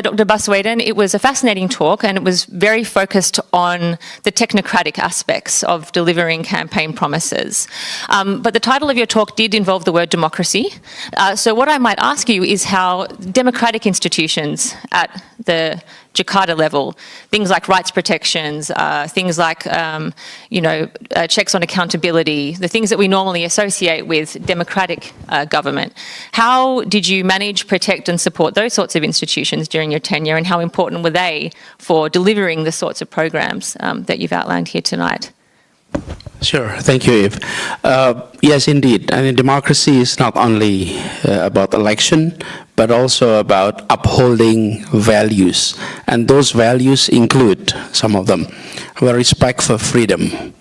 Dr. Baswedan, it was a fascinating talk and it was very focused on the technocratic aspects of delivering campaign promises. But the title of your talk did involve the word democracy. So what I might ask you is how democratic institutions at the Jakarta level, things like rights protections, things like checks on accountability, the things that we normally associate with democratic government. How did you manage, protect and support those sorts of institutions during your tenure, and how important were they for delivering the sorts of programs that you've outlined here tonight? Sure, thank you, Eve. Yes, indeed. I mean, democracy is not only about election, but also about upholding values. And those values include, some of them, respect for freedom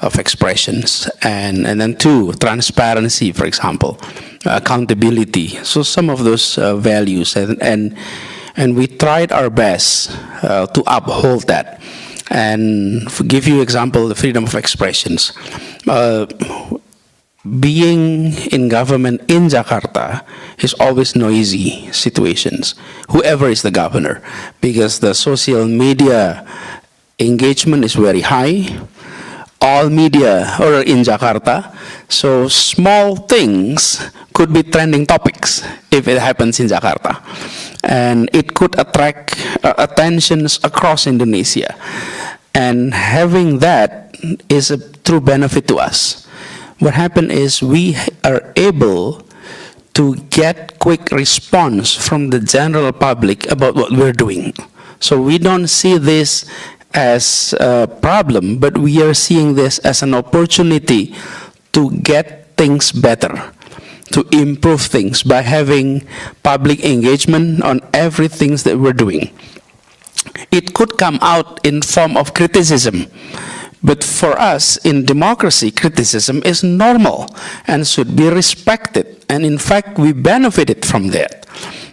of expressions, and then two, transparency, for example, accountability. So some of those values, and we tried our best to uphold that. And to give you example, the freedom of expressions. Being in government in Jakarta is always noisy situations, whoever is the governor, because the social media engagement is very high. All media are in Jakarta, so small things could be trending topics if it happens in Jakarta. And it could attract attentions across Indonesia. And having that is a true benefit to us. What happened is we are able to get quick response from the general public about what we're doing. So we don't see this as a problem, but we are seeing this as an opportunity to get things better, to improve things by having public engagement on everything that we're doing. It could come out in form of criticism, but for us in democracy, criticism is normal and should be respected. And in fact, we benefited from that.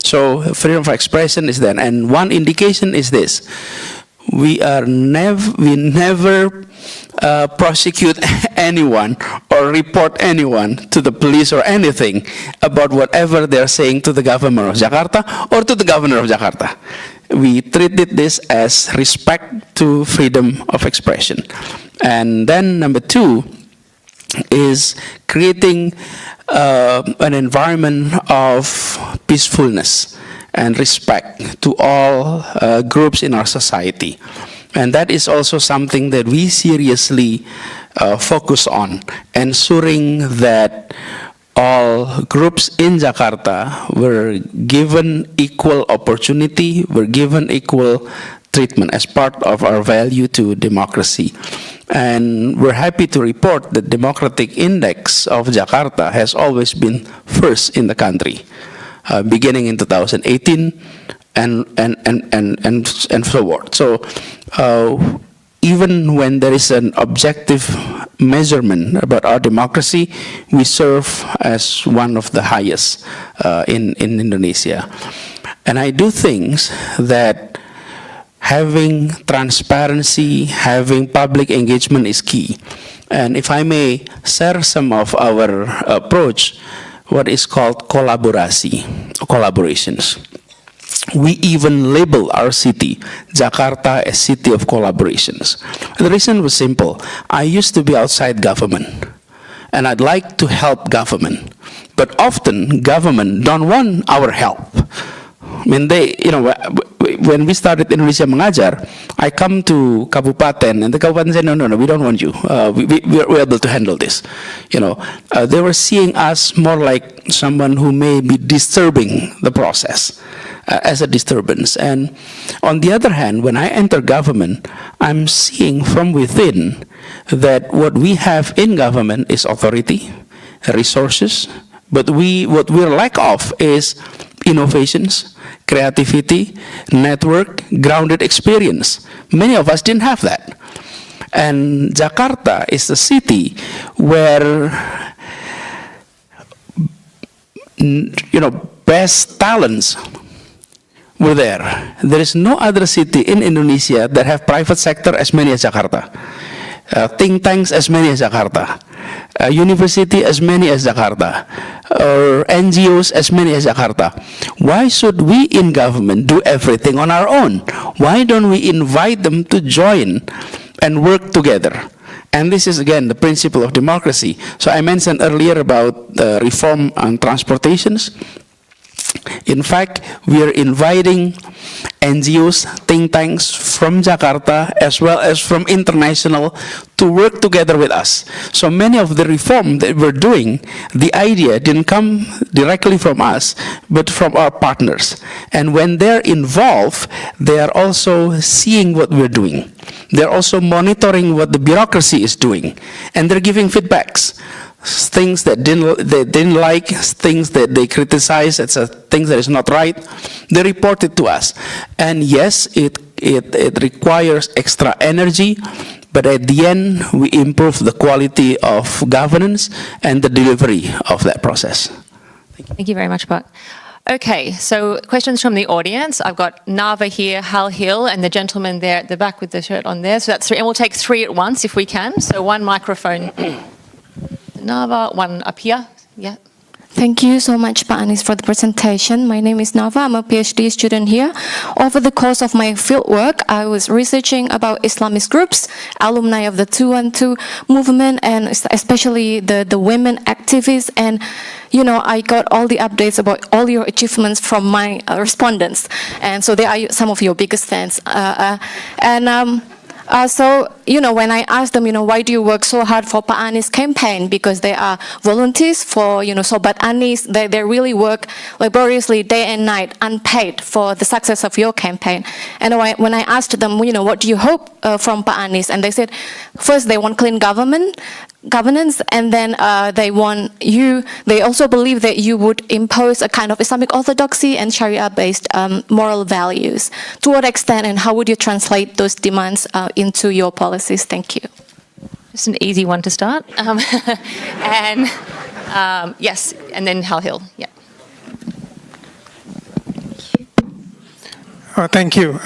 So freedom of expression is there. And one indication is this: we never prosecute anyone or report anyone to the police or anything about whatever they're saying to the governor of Jakarta or to the governor of Jakarta. We treated this as respect to freedom of expression. And then number two is creating an environment of peacefulness and respect to all groups in our society. And that is also something that we seriously focus on, ensuring that all groups in Jakarta were given equal opportunity, were given equal treatment as part of our value to democracy. And we're happy to report that Democratic Index of Jakarta has always been first in the country, beginning in 2018 and so forth. So even when there is an objective measurement about our democracy, we serve as one of the highest in Indonesia. And I do think that having transparency, having public engagement is key. And if I may share some of our approach, what is called collaborations. We even label our city, Jakarta, a city of collaborations. The reason was simple. I used to be outside government, and I'd like to help government. But often, government don't want our help. I mean, when we started Indonesia Mengajar, I come to Kabupaten, and the Kabupaten said, no, we don't want you. We're able to handle this. They were seeing us more like someone who may be disturbing the process, as a disturbance. And on the other hand, when I enter government, I'm seeing from within that what we have in government is authority, resources, but what we're lack of is innovations, creativity, network, grounded experience. Many of us didn't have that. And Jakarta is the city where, best talents were there. There is no other city in Indonesia that have private sector as many as Jakarta. Think tanks as many as Jakarta. university as many as Jakarta, or NGOs as many as Jakarta. Why should we in government do everything on our own? Why don't we invite them to join and work together? And this is, again, the principle of democracy. So I mentioned earlier about the reform on transportations. In fact, we are inviting NGOs, think tanks from Jakarta as well as from international to work together with us. So many of the reform that we're doing, the idea didn't come directly from us, but from our partners. And when they're involved, they are also seeing what we're doing. They're also monitoring what the bureaucracy is doing, and they're giving feedbacks. Things that they didn't like, things that they criticize, it's things that is not right, they report it to us. And yes, it requires extra energy, but at the end, we improve the quality of governance and the delivery of that process. Thank you very much, Pak. Okay, so questions from the audience. I've got Nava here, Hal Hill, and the gentleman there at the back with the shirt on there. So that's three, and we'll take three at once if we can. So one microphone. Nava, one up here. Yeah. Thank you so much, Pak Anies, for the presentation. My name is Nava. I'm a PhD student here. Over the course of my fieldwork, I was researching about Islamist groups, alumni of the 212 movement, and especially the women activists. And, you know, I got all the updates about all your achievements from my respondents. And so they are some of your biggest fans. So, you know, when I asked them, you know, why do you work so hard for Pak Anies campaign? Because they are volunteers for, you know, so but Anies, they really work laboriously day and night, unpaid for the success of your campaign. And when I asked them, you know, what do you hope from Pak Anies? And they said, first they want clean governance, and then they also believe that you would impose a kind of Islamic orthodoxy and Sharia-based moral values. To what extent and how would you translate those demands into your policies? Thank you. Just an easy one to start. Yes, and then Hal Hill. Yeah. Oh, thank you.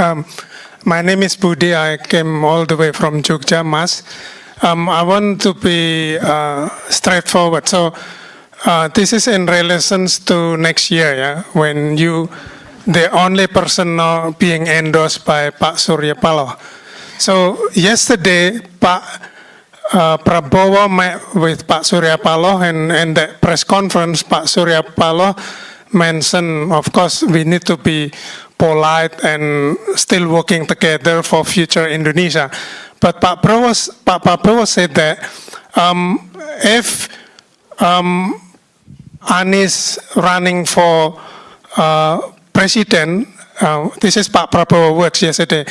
My name is Budi. I came all the way from Jogja, Mas. I want to be straightforward. So this is in relation to next year, yeah, when you, the only person now being endorsed by Pak Surya Paloh. So yesterday, Pak Prabowo met with Pak Surya Paloh, and in the press conference, Pak Surya Paloh mentioned, of course, we need to be polite and still working together for future Indonesia. But Pak Prabowo said that if Anies running for president, this is Pak Prabowo words yesterday,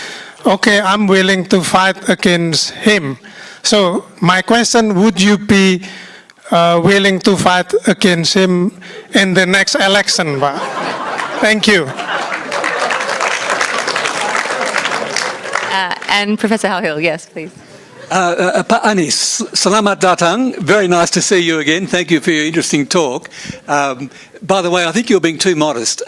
okay, I'm willing to fight against him. So my question, would you be willing to fight against him in the next election, Pak? Thank you. And Professor Hal Hill, yes, please. Pak Anies, selamat datang. Very nice to see you again. Thank you for your interesting talk. By the way, I think you're being too modest.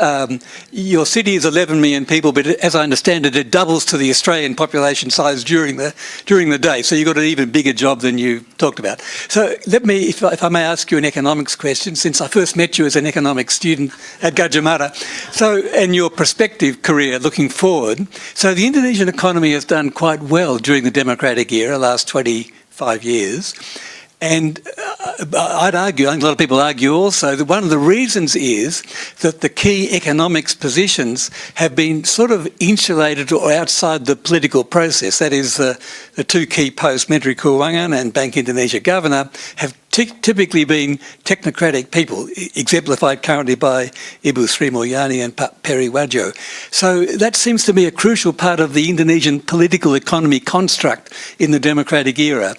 Your city is 11 million people, but as I understand it, it doubles to the Australian population size during the day. So you've got an even bigger job than you talked about. So let me, if I may ask you an economics question, since I first met you as an economics student at Gadjah Mada. So, and your prospective career looking forward. So the Indonesian economy has done quite well during the democratic era, last 25 years. And I'd argue, I think a lot of people argue also, that one of the reasons is that the key economics positions have been sort of insulated or outside the political process. That is, the two key posts, Menteri Keuangan and Bank Indonesia Governor, have typically been technocratic people, exemplified currently by Ibu Sri Mulyani and Pak Peri Wadjo. So that seems to be a crucial part of the Indonesian political economy construct in the democratic era.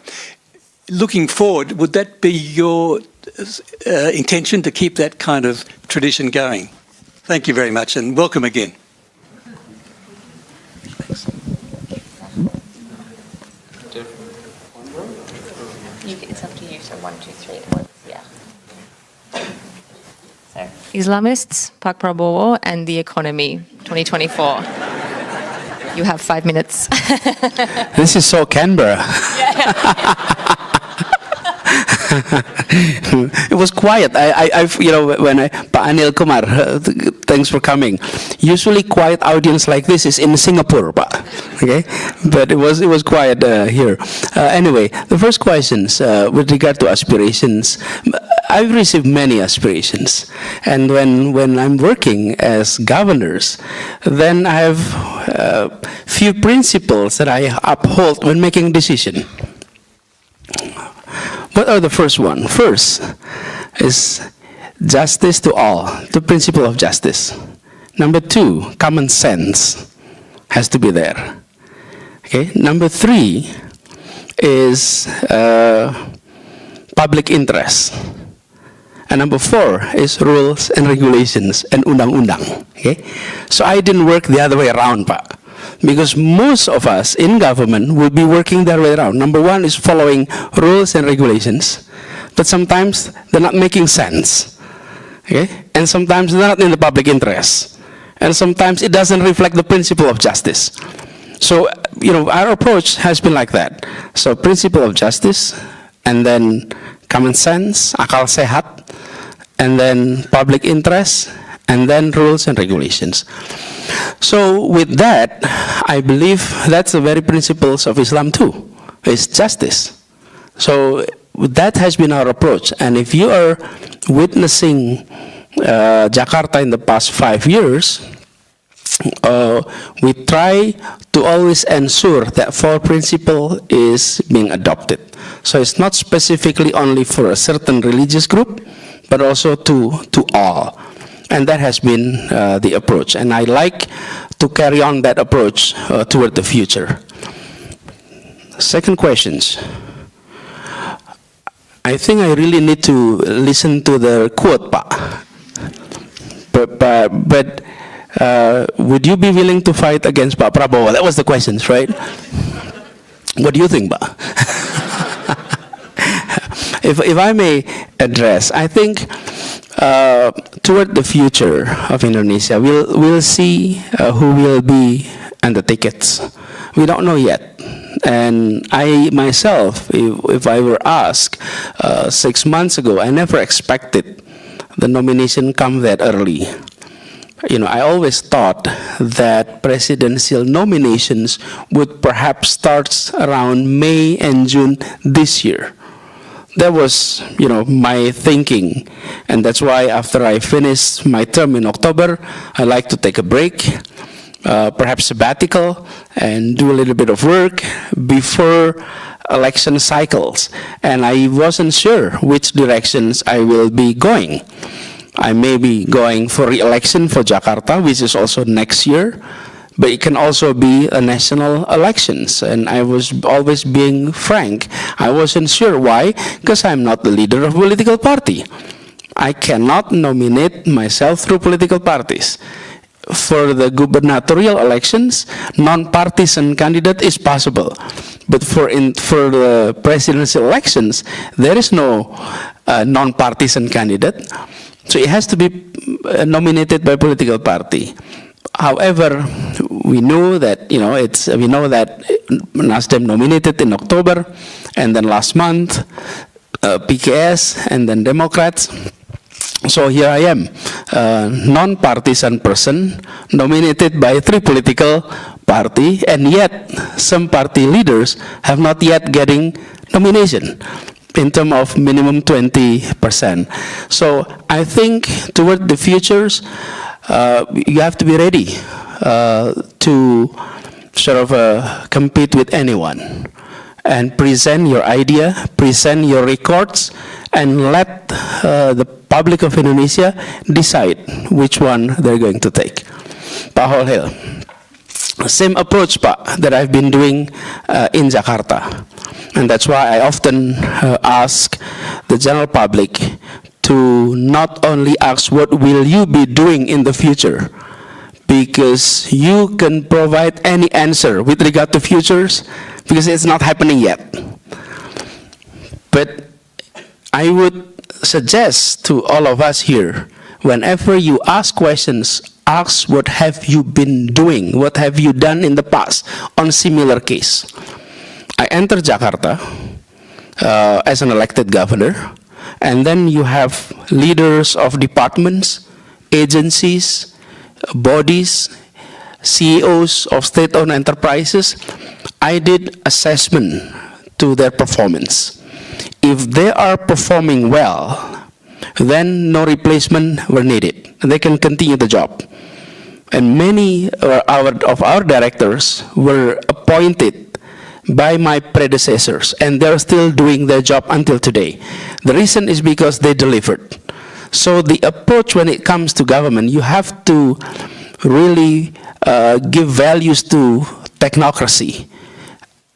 Looking forward, would that be your intention to keep that kind of tradition going? Thank you very much and welcome again. Thanks. It's up to you, so 1, 2, 3 at once, yeah. So, Islamists, Pak Prabowo and the economy, 2024. You have 5 minutes. This is so Canberra. It was quiet. When Pak Anil Kumar, thanks for coming. Usually quiet audience like this is in Singapore, Pak. Okay, but it was quiet here. Anyway, the first questions with regard to aspirations. I've received many aspirations, and when I'm working as governors, then I have few principles that I uphold when making decision. What are the first one? First is justice to all, the principle of justice. Number two, common sense has to be there. Okay. Number three is public interest. And number four is rules and regulations and undang-undang. Okay? So I didn't work the other way around, Pak. Because most of us in government will be working the other way around. Number one is following rules and regulations, but sometimes they're not making sense. Okay? And sometimes they're not in the public interest. And sometimes it doesn't reflect the principle of justice. So, our approach has been like that. So principle of justice, and then common sense, akalsehat, and then public interest, and then rules and regulations. So with that, I believe that's the very principles of Islam too, is justice. So that has been our approach. And if you are witnessing Jakarta in the past 5 years, we try to always ensure that four principle is being adopted. So it's not specifically only for a certain religious group, but also to all. And that has been the approach. And I like to carry on that approach toward the future. Second questions. I think I really need to listen to the quote, Pak. But would you be willing to fight against Pak Prabowo? That was the questions, right? What do you think, Pak? If I may address, I think toward the future of Indonesia, we'll see who will be on the tickets. We don't know yet. And I myself, if I were asked 6 months ago, I never expected the nomination come that early. I always thought that presidential nominations would perhaps start around May and June this year. That was, my thinking. And that's why after I finish my term in October, I like to take a break, perhaps sabbatical, and do a little bit of work before election cycles. And I wasn't sure which directions I will be going. I may be going for re-election for Jakarta, which is also next year. But it can also be a national elections. And I was always being frank. I wasn't sure. Why? Because I'm not the leader of a political party. I cannot nominate myself through political parties. For the gubernatorial elections, non-partisan candidate is possible. But for the presidential elections, there is no non-partisan candidate. So it has to be nominated by political party. However, we know that Nasdem nominated in October, and then last month PKS, and then Democrats. So here I am, non-partisan person nominated by 3 political party, and yet some party leaders have not yet getting nomination in terms of minimum 20%. So I think toward the futures, you have to be ready to sort of compete with anyone and present your idea, present your records, and let the public of Indonesia decide which one they're going to take. Pak Holhil, same approach, Pak, that I've been doing in Jakarta. And that's why I often ask the general public to not only ask what will you be doing in the future, because you can provide any answer with regard to futures, because it's not happening yet. But I would suggest to all of us here, whenever you ask questions, ask what have you been doing, what have you done in the past on similar case. I entered Jakarta, as an elected governor. And then you have leaders of departments, agencies, bodies, CEOs of state-owned enterprises. I did assessment to their performance. If they are performing well, then no replacement were needed. They can continue the job. And many of our directors were appointed by my predecessors, and they're still doing their job until today. The reason is because they delivered. So the approach when it comes to government, you have to really give values to technocracy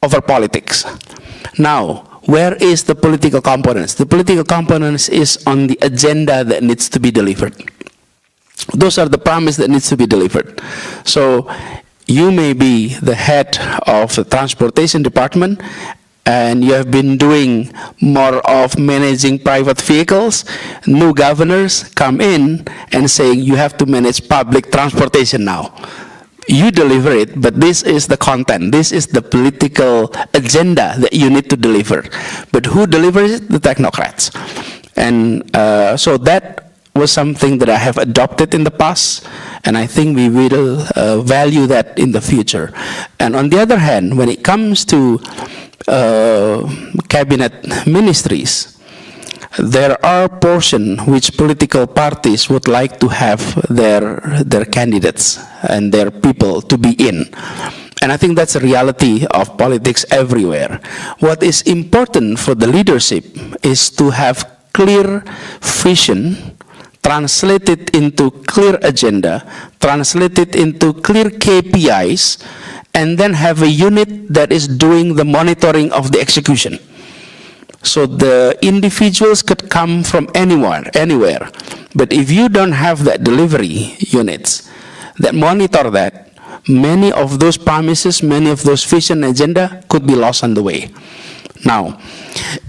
over politics. Now, where is the political components? The political components is on the agenda that needs to be delivered. Those are the promise that needs to be delivered. So you may be the head of the transportation department, and you have been doing more of managing private vehicles. New governors come in and saying you have to manage public transportation now. You deliver it, but this is the content. This is the political agenda that you need to deliver. But who delivers it? The technocrats. And so that was something that I have adopted in the past, and I think we will value that in the future. And on the other hand, when it comes to cabinet ministries, there are portions which political parties would like to have their candidates and their people to be in. And I think that's a reality of politics everywhere. What is important for the leadership is to have clear vision, translated into clear agenda, translated into clear KPIs, and then have a unit that is doing the monitoring of the execution. So the individuals could come from anywhere. But if you don't have that delivery units that monitor that, many of those promises, many of those vision agenda could be lost on the way. Now,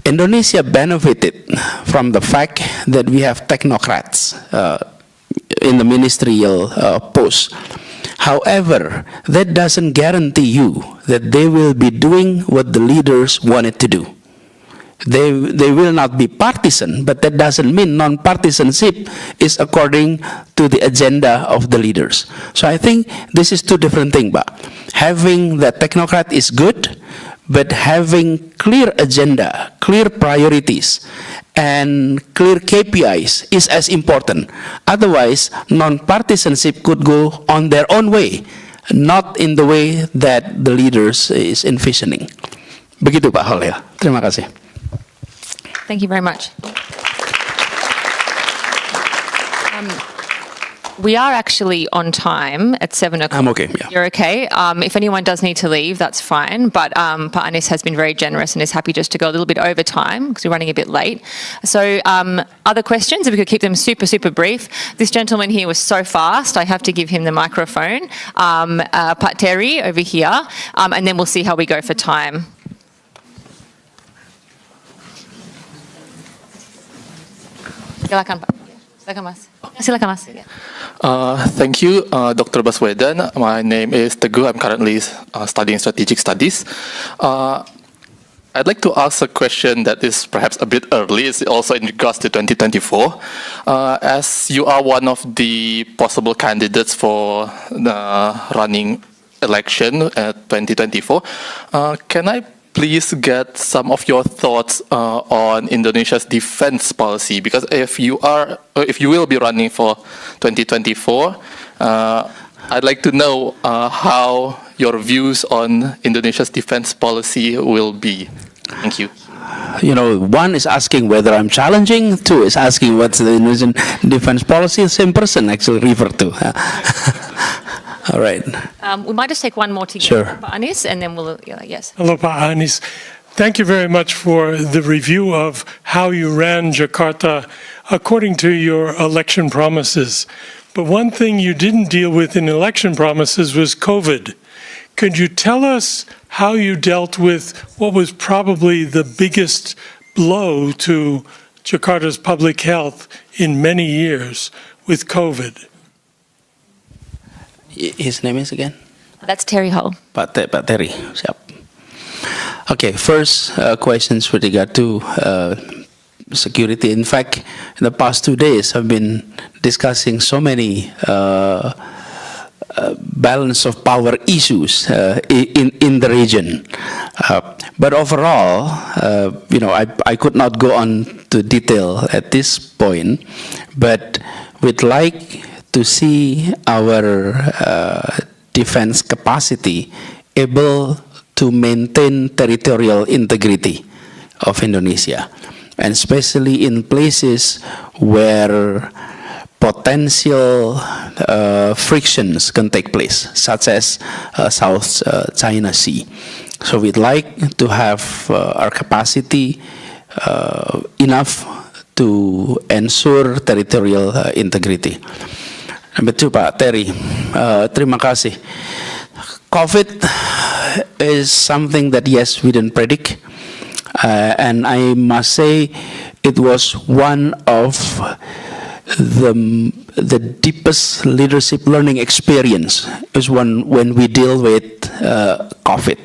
Indonesia benefited from the fact that we have technocrats in the ministerial posts. However, that doesn't guarantee you that they will be doing what the leaders wanted to do. They will not be partisan, but that doesn't mean non-partisanship is according to the agenda of the leaders. So I think this is two different things. But having the technocrat is good, but having clear agenda, clear priorities, and clear KPIs is as important. Otherwise, non-partisanship could go on their own way, not in the way that the leaders is envisioning. Begitu Pak Holil. Terima kasih. Thank you very much. We are actually on time at 7 o'clock. I'm okay, yeah. You're okay. If anyone does need to leave, that's fine. But Pa Anies has been very generous and is happy just to go a little bit over time because we're running a bit late. So other questions, if we could keep them super, super brief. This gentleman here was so fast, I have to give him the microphone. Pak Terry over here, and then we'll see how we go for time. Silakan Pak. Silakan Mas. Silakan Mas. Thank you, Dr. Baswedan. My name is Teguh. I'm currently studying strategic studies. I'd like to ask a question that is perhaps a bit early. It's also in regards to 2024. As you are one of the possible candidates for the running election at 2024, can I please get some of your thoughts on Indonesia's defense policy? Because if you will be running for 2024, I'd like to know how your views on Indonesia's defense policy will be. Thank you. You know, one is asking whether I'm challenging, two is asking what's the Indonesian defense policy, same person actually referred to. All right. We might just take one more together, Sure. Pa Anies, and then we'll, yes. Hello, Pa Anies. Thank you very much for the review of how you ran Jakarta according to your election promises. But one thing you didn't deal with in election promises was COVID. Could you tell us how you dealt with what was probably the biggest blow to Jakarta's public health in many years with COVID? His name is again? That's Terry Hull. Pak Terry, siap. Okay, first questions with regard to security. In fact, in the past 2 days, I've been discussing so many balance of power issues in the region. But overall, I could not go on to detail at this point, but we'd like to see our defense capacity able to maintain territorial integrity of Indonesia, and especially in places where potential frictions can take place, such as South China Sea. So we'd like to have our capacity enough to ensure territorial integrity. Number two, Pak Terry, terima kasih. COVID is something that, yes, we didn't predict. And I must say it was one of the deepest leadership learning experience is when we deal with COVID.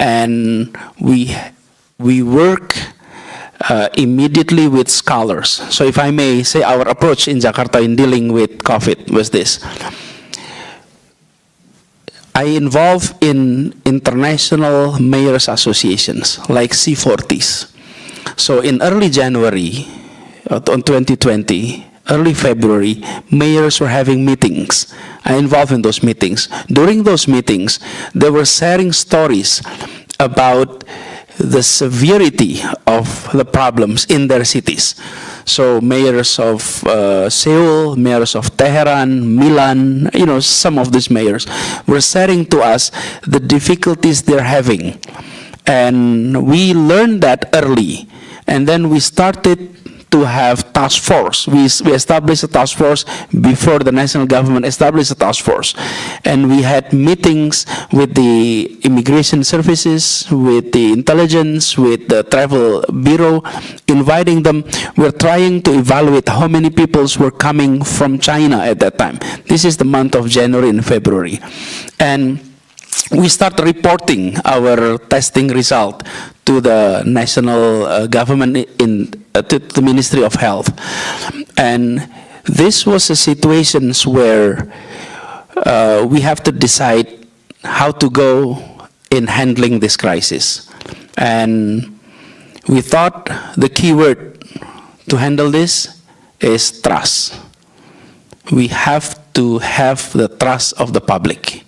And we work immediately with scholars. So if I may say, our approach in Jakarta in dealing with COVID was this. I involved in international mayors associations like C40s. So in early January on 2020, early February, mayors were having meetings. I involved in those meetings. During those meetings, they were sharing stories about the severity of the problems in their cities. So mayors of Seoul, mayors of Tehran, Milan, some of these mayors were sharing to us the difficulties they're having. And we learned that early. And then we started to have task force. We established a task force before the national government established a task force. And we had meetings with the immigration services, with the intelligence, with the travel bureau, inviting them. We're trying to evaluate how many people were coming from China at that time. This is the month of January and February. And we start reporting our testing result to the national government, to the Ministry of Health. And this was a situation where we have to decide how to go in handling this crisis. And we thought the key word to handle this is trust. We have to have the trust of the public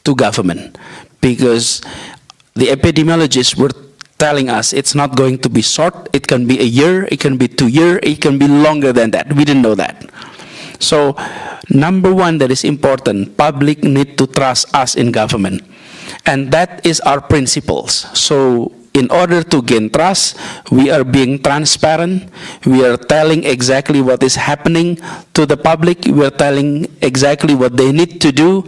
to government, because the epidemiologists were telling us it's not going to be short. It can be a year, it can be 2 years, it can be longer than that. We didn't know that. So number one that is important, public need to trust us in government. And that is our principles. So in order to gain trust, we are being transparent. We are telling exactly what is happening to the public. We are telling exactly what they need to do,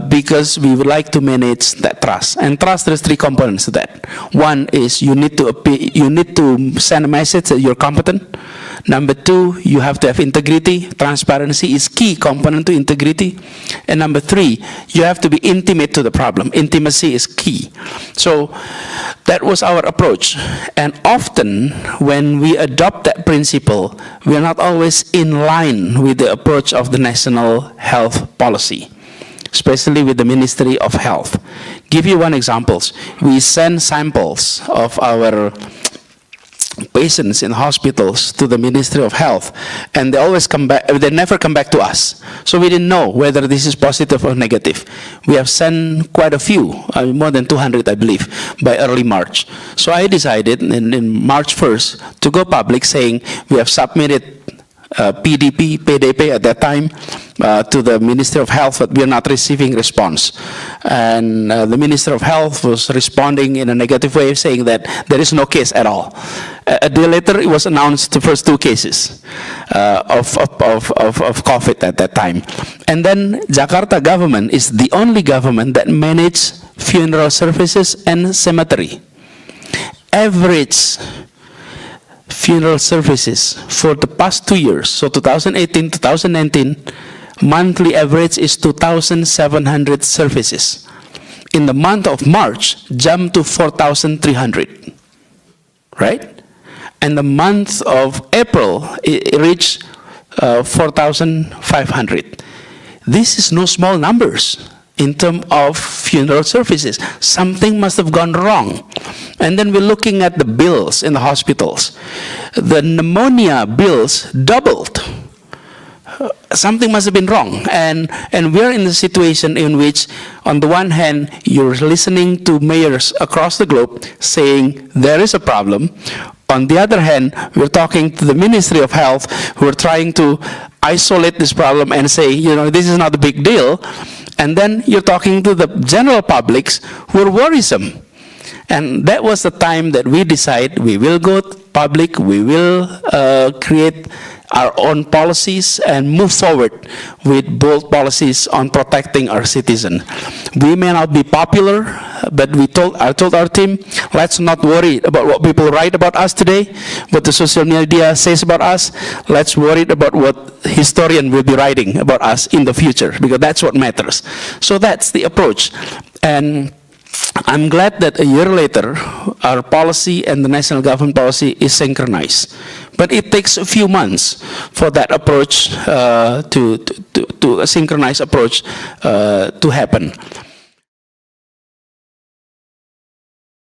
because we would like to manage that trust. And trust, there's 3 components to that. One is you need to send a message that you're competent. Number 2, you have to have integrity. Transparency is key component to integrity. And number 3, you have to be intimate to the problem. Intimacy is key. So that was our approach. And often when we adopt that principle, we are not always in line with the approach of the national health policy, especially with the Ministry of Health. Give you one example. We send samples of our patients in hospitals to the Ministry of Health, and they always come back, they never come back to us. So we didn't know whether this is positive or negative. We have sent quite a few, more than 200, I believe, by early March. So I decided in March 1st to go public, saying we have submitted PDP at that time to the Ministry of Health, but we are not receiving response. And the Minister of Health was responding in a negative way, saying that there is no case at all. A day later, it was announced the first 2 cases of COVID at that time. And then Jakarta government is the only government that manages funeral services and cemetery. Average funeral services for the past 2 years, so 2018, 2019, monthly average is 2,700 services. in the month of March jumped to 4,300, right? And the month of April, it reached 4,500. This is no small numbers in terms of funeral services. Something must have gone wrong. And then we're looking at the bills in the hospitals. The pneumonia bills doubled. Something must have been wrong. And we're in a situation in which, on the one hand, you're listening to mayors across the globe saying there is a problem. On the other hand, we're talking to the Ministry of Health, who are trying to isolate this problem and say, you know, this is not a big deal. And then you're talking to the general publics who are worrisome. And that was the time that we decide we will go public, we will create our own policies and move forward with bold policies on protecting our citizens. We may not be popular, but I told our team, let's not worry about what people write about us today, what the social media says about us. Let's worry about what historian will be writing about us in the future, because that's what matters. So that's the approach. And I'm glad that a year later, our policy and the national government policy is synchronized. But it takes a few months for that approach, to a synchronized approach to happen.